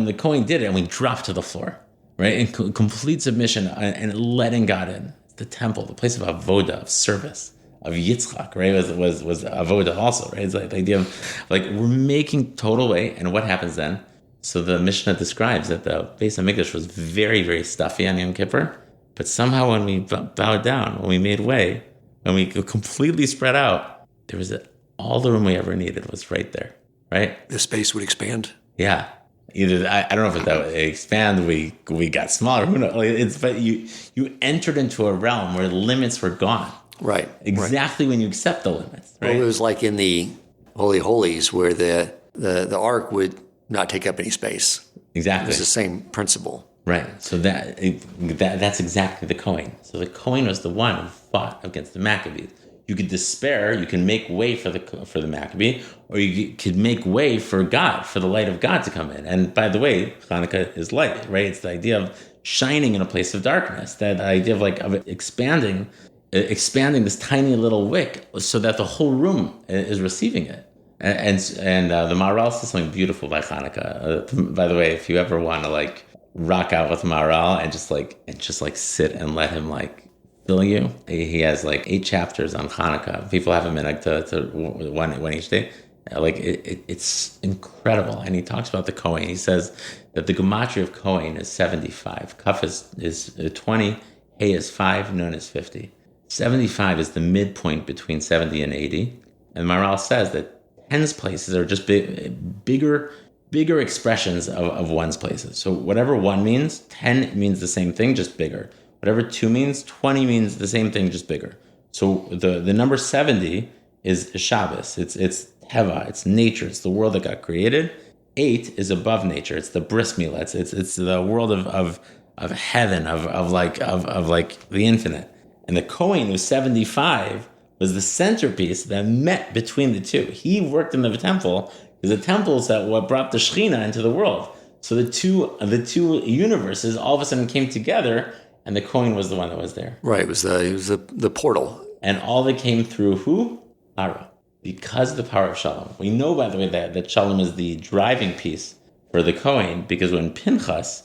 the Kohen did it, and we drop to the floor, right? In complete submission and letting God in. The temple, the place of avodah, of service, of Yitzchak, right? Was avodah also, right? It's like the idea of like we're making total way. And what happens then? So the Mishnah describes that the Beis HaMikdash was very, very stuffy on Yom Kippur, but somehow when we bowed down, when we made way, when we completely spread out, there was all the room we ever needed was right there, right? the space would expand. Yeah. Either I don't know if that would expand, we got smaller. Who knows? But you entered into a realm where limits were gone. Right. Exactly when you accept the limits. Right. Well, it was like in the Holy Holies where the ark would not take up any space. Exactly. It's the same principle. Right. So that's exactly the Kohen. So the Kohen was the one who fought against the Maccabees. You could despair, you can make way for the Maccabee, or you could make way for God, for the light of God to come in. And by the way, Hanukkah is light, right? It's the idea of shining in a place of darkness, that idea of expanding this tiny little wick so that the whole room is receiving it. And the Maharal says something beautiful by Hanukkah. By the way, if you ever want to like rock out with Maharal and just sit and let him like fill you, he has like 8 chapters on Hanukkah. People have a minute to one each day. Like it's incredible. And he talks about the Kohen. He says that the gematria of Kohen is 75. Kaf is 20. Hey is 5. Nun is 50. 75 is the midpoint between 70 and 80. And Maharal says that 10's places are just bigger expressions of 1's places. So whatever 1 means, 10 means the same thing, just bigger. Whatever 2 means, 20 means the same thing, just bigger. So the number 70 is Shabbos. It's Teva, it's nature, it's the world that got created. 8 is above nature. It's the bris milah. It's the world of heaven, of the infinite. And the Kohen, who's 75, was the centerpiece that met between the two. He worked in the temple because the temple is what brought the Shekhinah into the world. So the two universes all of a sudden came together, and the Kohen was the one that was there. Right. It was the portal. And all that came through who? Aharon. Because of the power of Shalom. We know, by the way, that Shalom is the driving piece for the Kohen, because when Pinchas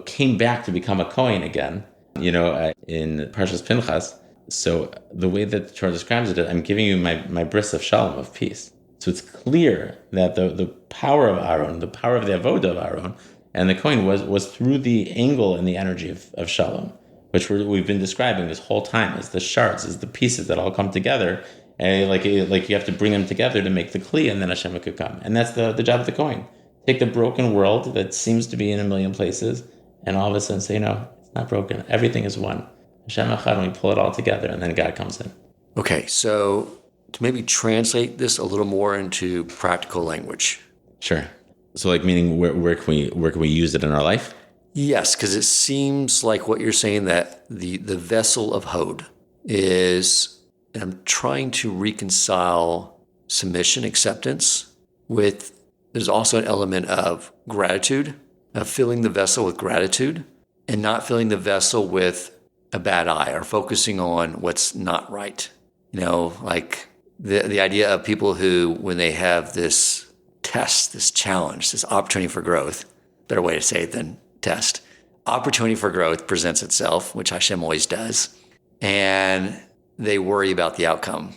came back to become a Kohen again, in Parshas Pinchas, so the way that the Torah describes it, I'm giving you my bris of Shalom, of peace. So it's clear that the power of Aharon, the power of the avodah of Aharon, and the Kohen was through the angle and the energy of Shalom, which we've been describing this whole time as the shards, as the pieces that all come together, and like you have to bring them together to make the kli, and then Hashem could come. And that's the job of the Kohen. Take the broken world that seems to be in a million places, and all of a sudden say, no, it's not broken. Everything is one. Hashem Echad, and we pull it all together, and then God comes in. Okay, so to maybe translate this a little more into practical language. Sure. So, meaning where can we use it in our life? Yes, because it seems like what you're saying, that the vessel of Hod is I'm trying to reconcile submission, acceptance with, there's also an element of gratitude, of filling the vessel with gratitude and not filling the vessel with a bad eye or focusing on what's not right. Like the idea of people who, when they have this test, this challenge, this opportunity for growth, better way to say it than test, opportunity for growth presents itself, which Hashem always does. And they worry about the outcome,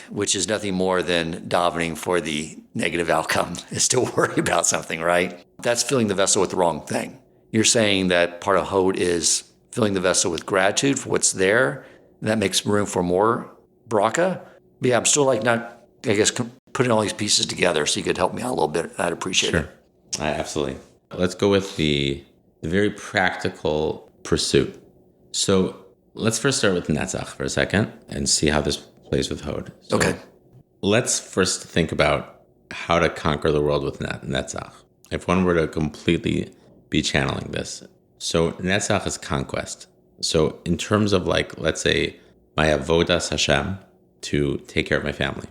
which is nothing more than davening for the negative outcome, is to worry about something, right? That's filling the vessel with the wrong thing. You're saying that part of Hod is filling the vessel with gratitude for what's there. And that makes room for more bracha. But yeah, I'm still putting all these pieces together. So you could help me out a little bit. I'd appreciate it. Absolutely. Let's go with the very practical pursuit. So let's first start with Netzach for a second and see how this plays with Hod. So okay. Let's first think about how to conquer the world with Netzach. If one were to completely be channeling this. So Netzach is conquest. So in terms of let's say my avodah Hashem, to take care of my family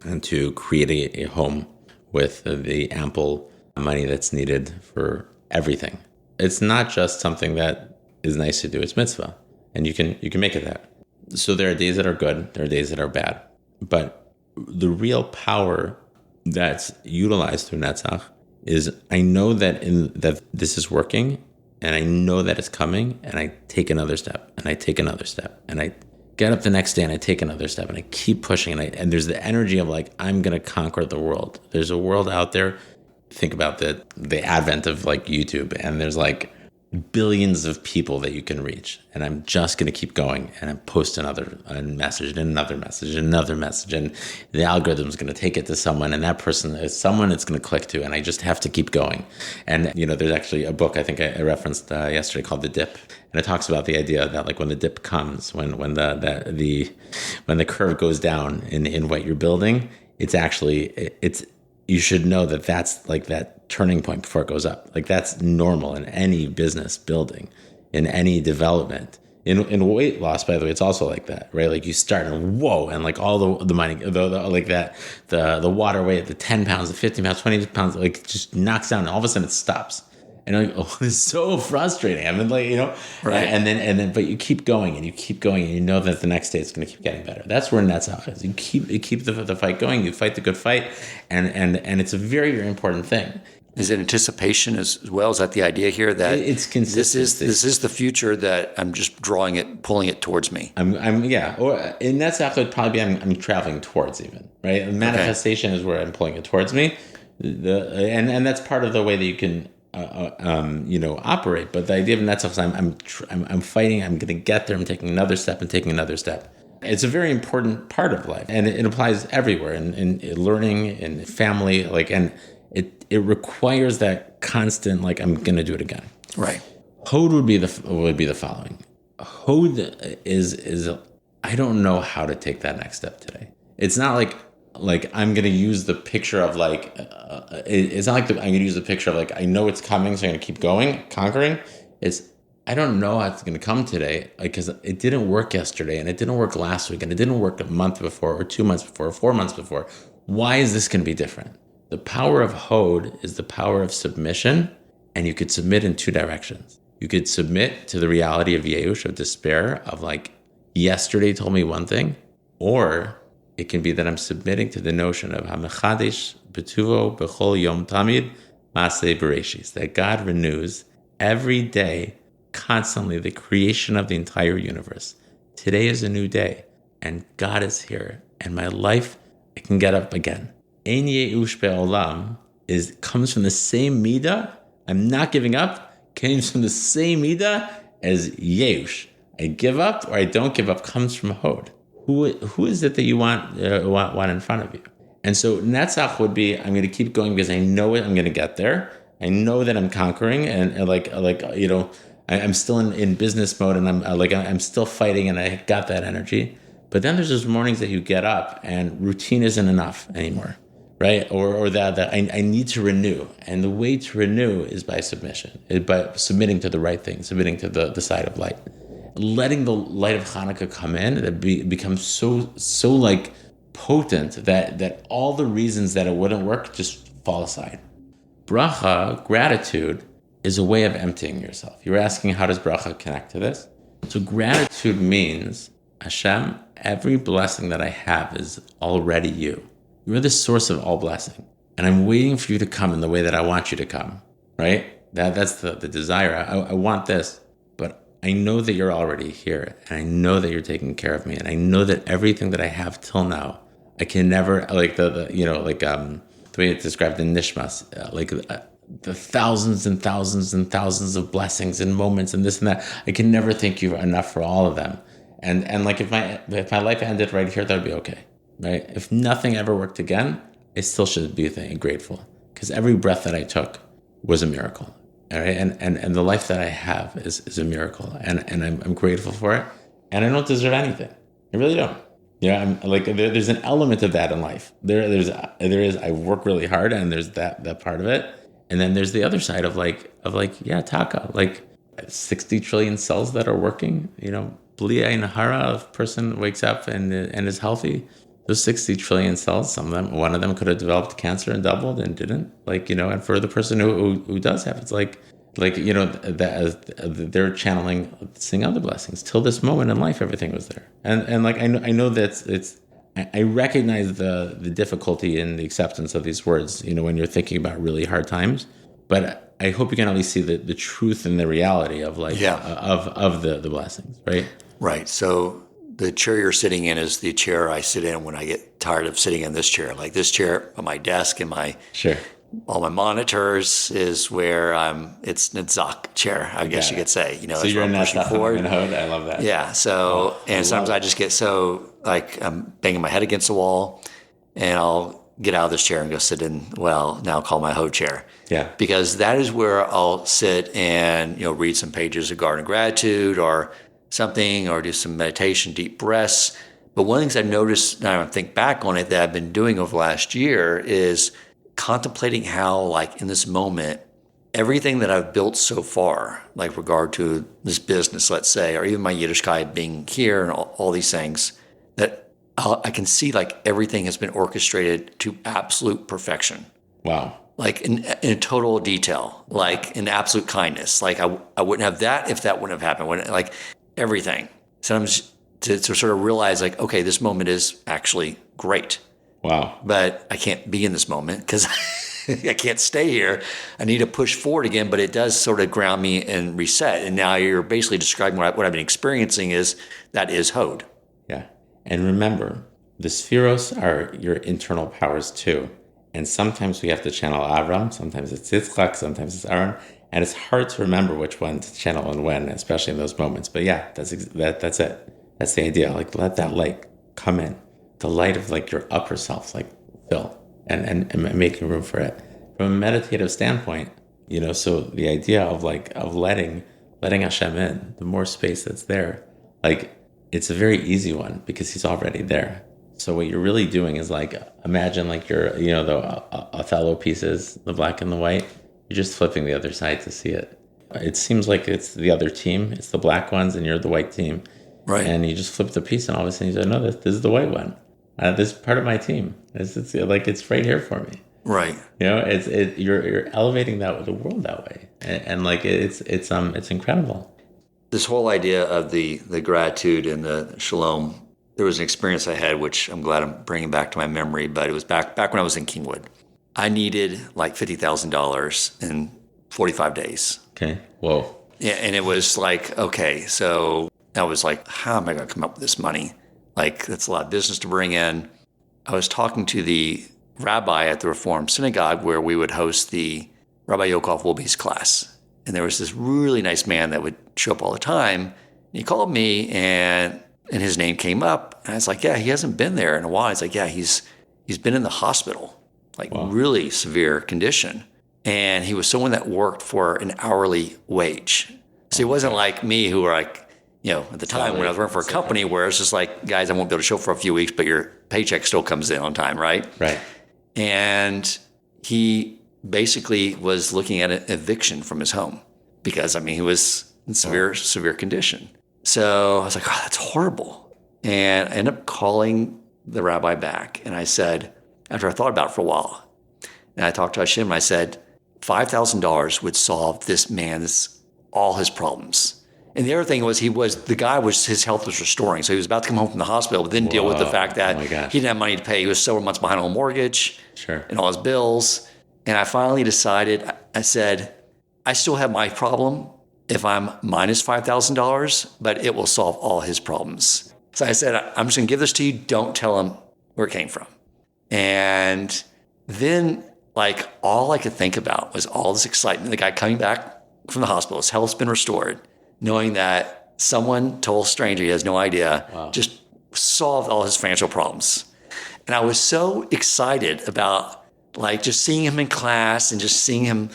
and to create a home with the ample money that's needed for everything. It's not just something that is nice to do. It's mitzvah. And you can make it that. So there are days that are good. There are days that are bad. But the real power that's utilized through Netzach is I know that that this is working, and I know that it's coming, and I take another step, and I take another step, and I get up the next day and I take another step, and I keep pushing, and there's the energy of I'm going to conquer the world. There's a world out there. Think about the advent of YouTube, and there's billions of people that you can reach, and I'm just going to keep going, and I post another message and another message and another message, and the algorithm is going to take it to someone, and that person is someone it's going to click to, and I just have to keep going. And there's actually a book I think I referenced yesterday called The Dip, and it talks about the idea that when the dip comes, when the curve goes down in what you're building, it's you should know that that's that turning point before it goes up. That's normal in any business building, in any development. In weight loss, by the way, it's also like that, right? You start and whoa, and all the money, the water weight, the 10 pounds, the 15 pounds, 20 pounds, just knocks down, and all of a sudden it stops. And it's so frustrating. I mean, right. And then, but you keep going and you keep going, and you know that the next day it's going to keep getting better. That's where Netzach is. You keep the fight going. You fight the good fight, and it's a very, very important thing. Is it anticipation as well? Is that the idea here that it's consistency? This is the future that I'm just drawing it, pulling it towards me. Or in Netzach would probably be I'm traveling towards even, right? The manifestation is where I'm pulling it towards me. And that's part of the way that you can. Operate. But the idea of Netzach is I'm fighting. I'm going to get there. I'm taking another step and taking another step. It's a very important part of life, and it applies everywhere in learning, in family, and it requires that constant I'm going to do it again. Right. Hod would be the following. Hod is I don't know how to take that next step today. It's not I'm going to use the picture of it's not I'm going to use the picture of I know it's coming, so I'm going to keep going, conquering. It's I don't know how it's going to come today because it didn't work yesterday, and it didn't work last week, and it didn't work a month before, or 2 months before, or 4 months before. Why is this going to be different? The power of Hod is the power of submission, and you could submit in two directions. You could submit to the reality of Yeush, of despair, of yesterday told me one thing, or it can be that I'm submitting to the notion of Hamechadish Betuvo Bechol Yom Tamid Maseh Bereshis, that God renews every day, constantly, the creation of the entire universe. Today is a new day, and God is here, and my life, I can get up again. Ein Yeush Be'olam comes from the same midah. I'm not giving up. Comes from the same midah as Yeush. I give up or I don't give up comes from Hod. Who is it that you want in front of you? And so Netzach would be, I'm going to keep going because I know I'm going to get there. I know that I'm conquering, and I'm still in business mode, and I'm still fighting, and I got that energy. But then there's those mornings that you get up and routine isn't enough anymore, right? Or that I need to renew, and the way to renew is by submission, by submitting to the right thing, submitting to the side of light. letting the light of Hanukkah come in, that becomes so like potent that all the reasons that it wouldn't work just fall aside. Bracha, gratitude, is a way of emptying yourself. You were asking, how does bracha connect to this? So gratitude means, Hashem, every blessing that I have is already you. You are the source of all blessing. And I'm waiting for you to come in the way that I want you to come, right? That's the desire. I want this, but I know that you're already here, and I know that you're taking care of me, and I know that everything that I have till now, I can never, like the way it's described in Nishmas, the thousands and thousands and thousands of blessings and moments and this and that. I can never thank you enough for all of them. And like if my life ended right here, that would be okay, right? If nothing ever worked again, I still should be grateful, because every breath that I took was a miracle, all right? And the life that I have is a miracle, and I'm grateful for it. And I don't deserve anything. I really don't. Yeah, I'm like, there's an element of that in life. There is. I work really hard, and there's that part of it. And then there's the other side of taka, like 60 trillion cells that are working. Bli ein hara, a person wakes up and is healthy. Those 60 trillion cells, one of them could have developed cancer and doubled and didn't. And for the person who does have, it's they're channeling, seeing other blessings. Till this moment in life, everything was there. And I know that I recognize the difficulty in the acceptance of these words, when you're thinking about really hard times. But I hope you can at least see the truth and the reality of of the blessings, right? Right. So the chair you're sitting in is the chair I sit in when I get tired of sitting in this chair. Like this chair on my desk and all my monitors is where it's Nitzak chair, I guess you could say. So you're in that Hod. I love that. Yeah. So, and sometimes I just get so I'm banging my head against the wall, and I'll get out of this chair and go sit in, now call my Hod chair. Yeah. Because that is where I'll sit and, read some pages of Garden of Gratitude or something, or do some meditation, deep breaths. But one of the things I've noticed, now I think back on it, that I've been doing over the last year is contemplating how, in this moment, everything that I've built so far, like regard to this business, let's say, or even my Yiddishkeit being here and all these things, that I can see everything has been orchestrated to absolute perfection. Wow. In total detail, in absolute kindness. I wouldn't have that if that wouldn't have happened. Everything. Sometimes to sort of realize, okay, this moment is actually great. Wow. But I can't be in this moment because I can't stay here. I need to push forward again, but it does sort of ground me and reset. And now you're basically describing what I've been experiencing is Hod. Yeah. And remember, the spheros are your internal powers too. And sometimes we have to channel Avram, sometimes it's Yitzchak, sometimes it's Aaron. And it's hard to remember which one to channel and when, especially in those moments. But yeah, that's it. That's the idea. Let that light come in. The light of your upper self, fill and making room for it. From a meditative standpoint, so the idea of letting Hashem in, the more space that's there, it's a very easy one because he's already there. So what you're really doing is imagine you're, the Othello pieces, the black and the white, you're just flipping the other side to see it. It seems like it's the other team, it's the black ones and you're the white team. Right. And you just flip the piece and all of a sudden you say, no, this is the white one. This is part of my team. It's right here for me. Right. You're elevating the world that way. And it's incredible. This whole idea of the gratitude and the shalom, there was an experience I had, which I'm glad I'm bringing back to my memory, but it was back when I was in Kingwood. I needed $50,000 in 45 days. Okay. Whoa. Yeah, and it was okay, so I was how am I going to come up with this money? That's a lot of business to bring in. I was talking to the rabbi at the Reform Synagogue where we would host the Rabbi Yokov Wolbe's class. And there was this really nice man that would show up all the time. And he called me and his name came up. And I was yeah, he hasn't been there in a while. He's yeah, he's been in the hospital, wow. Really severe condition. And he was someone that worked for an hourly wage. So he wasn't like me who were at the time when I was working for a company where it's just guys, I won't be able to show for a few weeks, but your paycheck still comes in on time, right? Right. And he basically was looking at an eviction from his home because, he was in severe condition. So I was like, oh, that's horrible. And I ended up calling the rabbi back. And I said, after I thought about it for a while, and I talked to Hashem, and I said, $5,000 would solve this man's all his problems. And the other thing was his health was restoring. So he was about to come home from the hospital, but didn't deal with the fact that he didn't have money to pay. He was several months behind on a mortgage and all his bills. And I finally decided, I said, I still have my problem if I'm minus $5,000, but it will solve all his problems. So I said, I'm just going to give this to you. Don't tell him where it came from. And then like all I could think about was all this excitement. The guy coming back from the hospital, his health's been restored, knowing that someone, total stranger, he has no idea, just solved all his financial problems. And I was so excited about like just seeing him in class and just seeing him,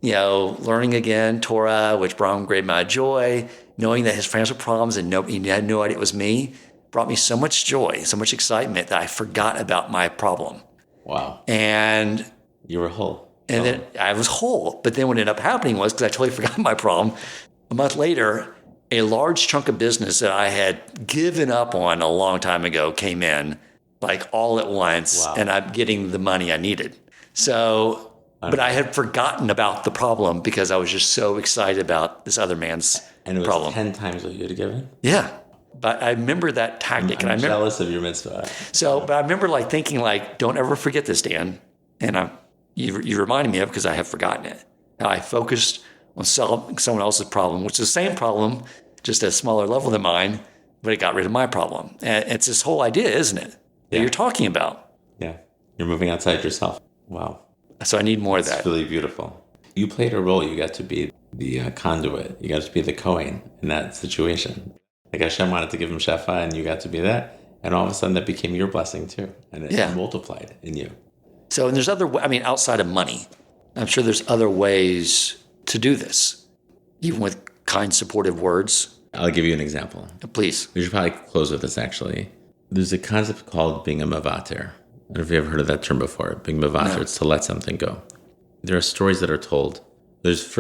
learning again Torah, which brought him a great amount of joy, knowing that his financial problems and he had no idea it was me, brought me so much joy, so much excitement that I forgot about my problem. Wow. And you were whole. And then I was whole. But then what ended up happening was, because I totally forgot my problem, a month later, a large chunk of business that I had given up on a long time ago came in, like all at once, and I'm getting the money I needed. So, but I had forgotten about the problem because I was just so excited about this other man's problem. And it was 10 times what you had given? Yeah. But I remember that tactic. I'm jealous of your mitzvah. So, but I remember like thinking like, don't ever forget this, Dan. And you reminded me of because I have forgotten it. How I focused on solving someone else's problem, which is the same problem, just at a smaller level than mine, but it got rid of my problem. And it's this whole idea, isn't it, that you're talking about? Yeah. You're moving outside yourself. Wow. So I need more of that. It's really beautiful. You played a role. You got to be the conduit. You got to be the Kohen in that situation. Like Hashem wanted to give him Shefa, and you got to be that. And all of a sudden that became your blessing too. And it multiplied in you. So, and there's outside of money, I'm sure there's other ways to do this, even with kind, supportive words. I'll give you an example. Please. We should probably close with this, actually. There's a concept called being a mavater. I don't know if you've ever heard of that term before. Being mavater, it's to let something go. There are stories that are told. There's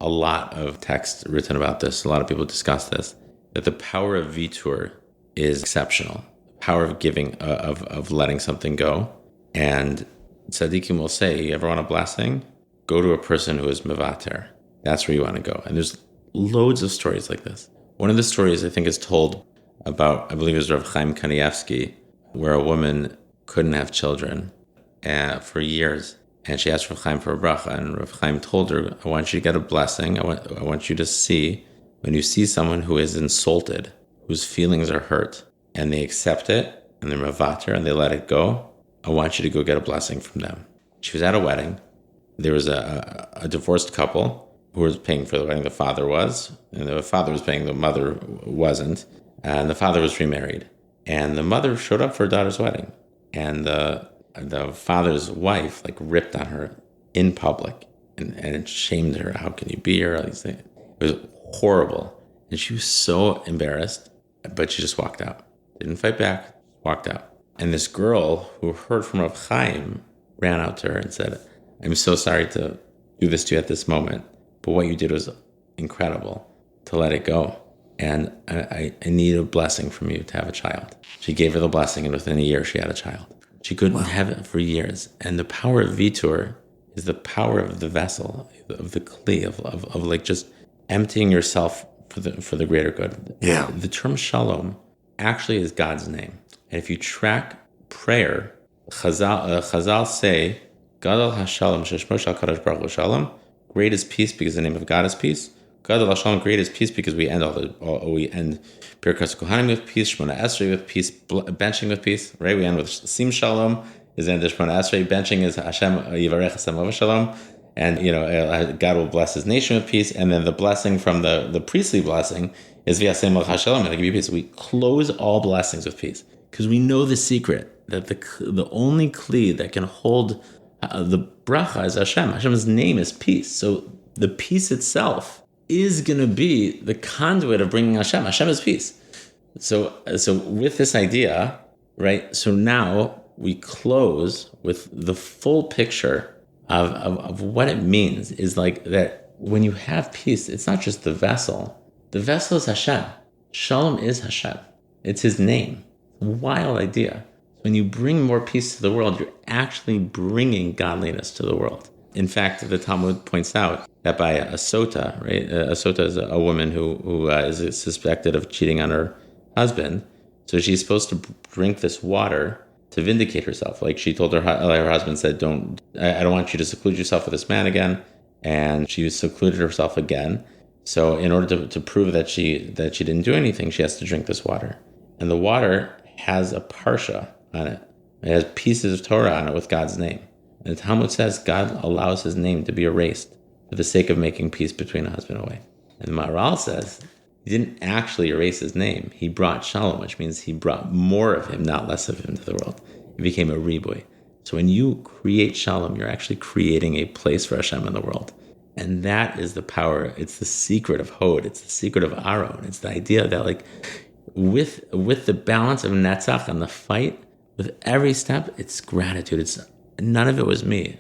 a lot of text written about this. A lot of people discuss this, that the power of vitur is exceptional. The power of giving, of letting something go. And tzaddikim will say, you ever want a blessing? Go to a person who is mevater. That's where you want to go. And there's loads of stories like this. One of the stories I think is told about, I believe it was Rav Chaim Kanievsky, where a woman couldn't have children for years. And she asked Rav Chaim for a bracha. And Rav Chaim told her, I want you to get a blessing. I want you to see, when you see someone who is insulted, whose feelings are hurt, and they accept it, and they're mevater, and they let it go, I want you to go get a blessing from them. She was at a wedding. There was a divorced couple who was paying for the wedding. The father was, and the father was paying, the mother wasn't. And the father was remarried. And the mother showed up for her daughter's wedding. And the father's wife ripped on her in public and shamed her. How can you be here? All these things. It was horrible. And she was so embarrassed, but she just walked out. Didn't fight back, walked out. And this girl who heard from Rav Chaim ran out to her and said, I'm so sorry to do this to you at this moment, but what you did was incredible, to let it go. And I need a blessing from you to have a child. She gave her the blessing, and within a year she had a child. She couldn't have it for years. And the power of vitur is the power of the vessel, of the kli, of just emptying yourself for the greater good. Yeah. The term shalom actually is God's name. And if you track prayer, Chazal say, Gadol HaShalom Sheshmo Shal Kadosh Baruch Hu Shalom, great is peace because the name of God is peace. Gadol HaShalom, great is peace because we end Birkas Kohanim with peace, Shmona Esrei with peace, benching with peace, right? We end with Sim Shalom, is the end of Shmona Esrei, benching is Hashem Yivarech Hashem Shalom, and God will bless His nation with peace, and then the blessing from the priestly blessing is V'yasem Malach HaShalom, and I give you peace. We close all blessings with peace. Because we know the secret that the only kli that can hold the bracha is Hashem. Hashem's name is peace. So the peace itself is going to be the conduit of bringing Hashem. Hashem is peace. So with this idea, right? So now we close with the full picture of what it means. Is like that when you have peace, it's not just the vessel, The vessel is Hashem. Shalom is Hashem. It's his name. Wild idea. When you bring more peace to the world, you're actually bringing godliness to the world. In fact, the Talmud points out that by a sota, right? A sota is a woman who is suspected of cheating on her husband. So she's supposed to drink this water to vindicate herself. Like she told her husband said, I don't want you to seclude yourself with this man again. And she secluded herself again. So in order to prove that she didn't do anything, she has to drink this water. And the water has a parsha on it. It has pieces of Torah on it with God's name. And the Talmud says God allows his name to be erased for the sake of making peace between a husband and wife. And the Maharal says he didn't actually erase his name. He brought shalom, which means he brought more of him, not less of him, to the world. He became a riboy. So when you create shalom, you're actually creating a place for Hashem in the world. And that is the power. It's the secret of Hod. It's the secret of Aharon. It's the idea that like with the balance of Netzach and the fight, with every step, it's gratitude. It's none of it was me.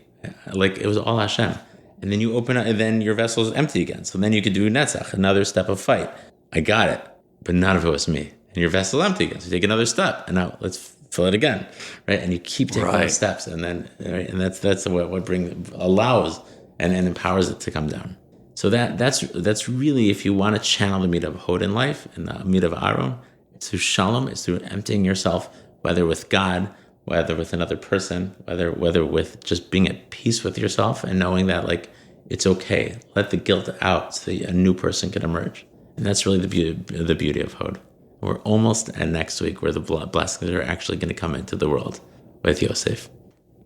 Like it was all Hashem. And then you open up, and then your vessel is empty again. So then you could do Netzach, another step of fight. I got it, but none of it was me. And your vessel is empty again. So you take another step, and now let's fill it again, right? And you keep taking those steps, and then right? And that's what allows and empowers it to come down. So that's really, if you want to channel the midah of Hod in life and the midah of Aharon, it's through shalom, it's through emptying yourself, whether with God, whether with another person, whether with just being at peace with yourself and knowing that like it's okay. Let the guilt out so a new person can emerge. And that's really the beauty of Hod. We're almost at next week where the blessings are actually going to come into the world with Yosef.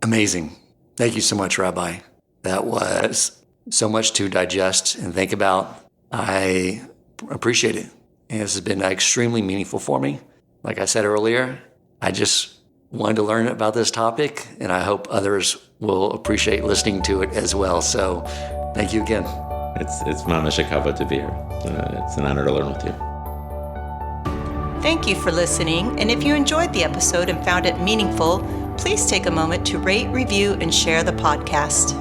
Amazing. Thank you so much, Rabbi. That was so much to digest and think about. I appreciate it. And this has been extremely meaningful for me. Like I said earlier, I just wanted to learn about this topic, and I hope others will appreciate listening to it as well. So thank you again. It's mamash a kavod to be here. It's an honor to learn with you. Thank you for listening, and if you enjoyed the episode and found it meaningful, please take a moment to rate, review, and share the podcast.